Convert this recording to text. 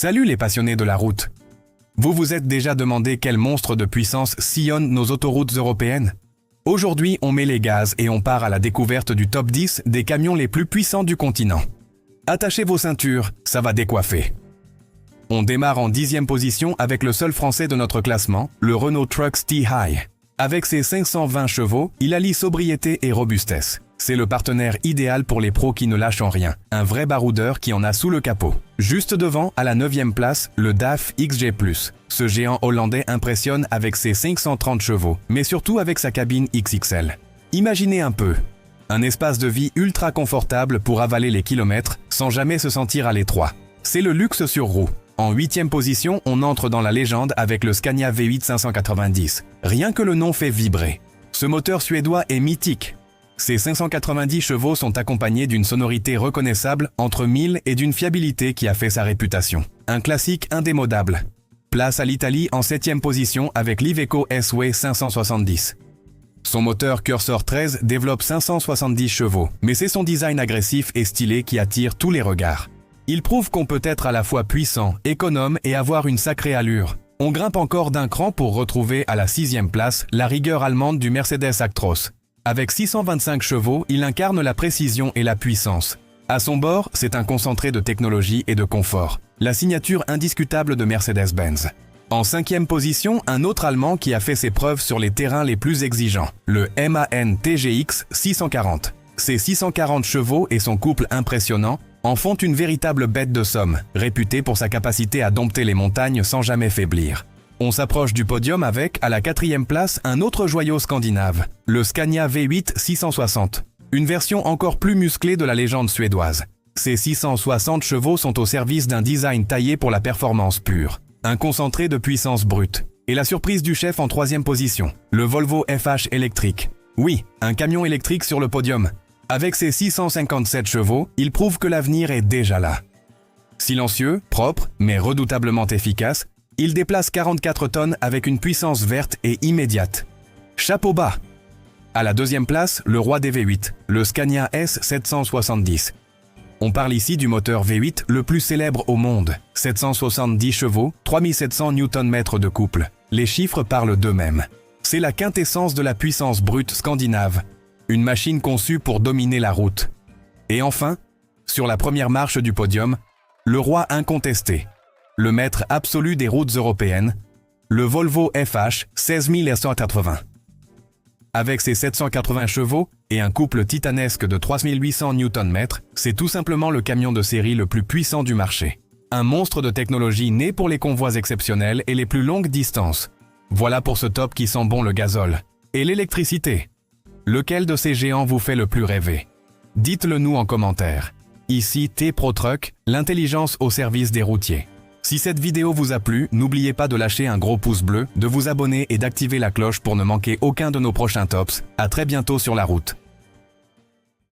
Salut les passionnés de la route. Vous vous êtes déjà demandé quel monstre de puissance sillonne nos autoroutes européennes? Aujourd'hui, on met les gaz et on part à la découverte du top 10 des camions les plus puissants du continent. Attachez vos ceintures, ça va décoiffer. On démarre en 10e position avec le seul français de notre classement, le Renault Trucks T-High. Avec ses 520 chevaux, il allie sobriété et robustesse. C'est le partenaire idéal pour les pros qui ne lâchent en rien, un vrai baroudeur qui en a sous le capot. Juste devant, à la 9e place, le DAF XG+. Ce géant hollandais impressionne avec ses 530 chevaux, mais surtout avec sa cabine XXL. Imaginez un peu, un espace de vie ultra confortable pour avaler les kilomètres sans jamais se sentir à l'étroit. C'est le luxe sur roue. En 8e position, on entre dans la légende avec le Scania V8 590. Rien que le nom fait vibrer. Ce moteur suédois est mythique. Ces 590 chevaux sont accompagnés d'une sonorité reconnaissable entre 1000 et d'une fiabilité qui a fait sa réputation. Un classique indémodable. Place à l'Italie en 7e position avec l'Iveco S-Way 570. Son moteur Cursor 13 développe 570 chevaux, mais c'est son design agressif et stylé qui attire tous les regards. Il prouve qu'on peut être à la fois puissant, économe et avoir une sacrée allure. On grimpe encore d'un cran pour retrouver à la 6e place la rigueur allemande du Mercedes Actros. Avec 625 chevaux, il incarne la précision et la puissance. À son bord, c'est un concentré de technologie et de confort. La signature indiscutable de Mercedes-Benz. En 5e position, un autre Allemand qui a fait ses preuves sur les terrains les plus exigeants, le MAN TGX 640. Ses 640 chevaux et son couple impressionnant en font une véritable bête de somme, réputée pour sa capacité à dompter les montagnes sans jamais faiblir. On s'approche du podium avec, à la 4e place, un autre joyau scandinave, le Scania V8 660, une version encore plus musclée de la légende suédoise. Ces 660 chevaux sont au service d'un design taillé pour la performance pure, un concentré de puissance brute. Et la surprise du chef en 3e position, le Volvo FH électrique. Oui, un camion électrique sur le podium. Avec ses 657 chevaux, il prouve que l'avenir est déjà là. Silencieux, propre, mais redoutablement efficace, il déplace 44 tonnes avec une puissance verte et immédiate. Chapeau bas! À la 2e place, le roi des V8, le Scania S770. On parle ici du moteur V8 le plus célèbre au monde. 770 chevaux, 3700 Nm de couple. Les chiffres parlent d'eux-mêmes. C'est la quintessence de la puissance brute scandinave. Une machine conçue pour dominer la route. Et enfin, sur la première marche du podium, le roi incontesté. Le maître absolu des routes européennes, le Volvo FH 16180. Avec ses 780 chevaux et un couple titanesque de 3800 Nm, c'est tout simplement le camion de série le plus puissant du marché. Un monstre de technologie né pour les convois exceptionnels et les plus longues distances. Voilà pour ce top qui sent bon le gazole. Et l'électricité. Lequel de ces géants vous fait le plus rêver? Dites-le nous en commentaire. Ici T-Pro Truck, l'intelligence au service des routiers. Si cette vidéo vous a plu, n'oubliez pas de lâcher un gros pouce bleu, de vous abonner et d'activer la cloche pour ne manquer aucun de nos prochains tops. À très bientôt sur la route.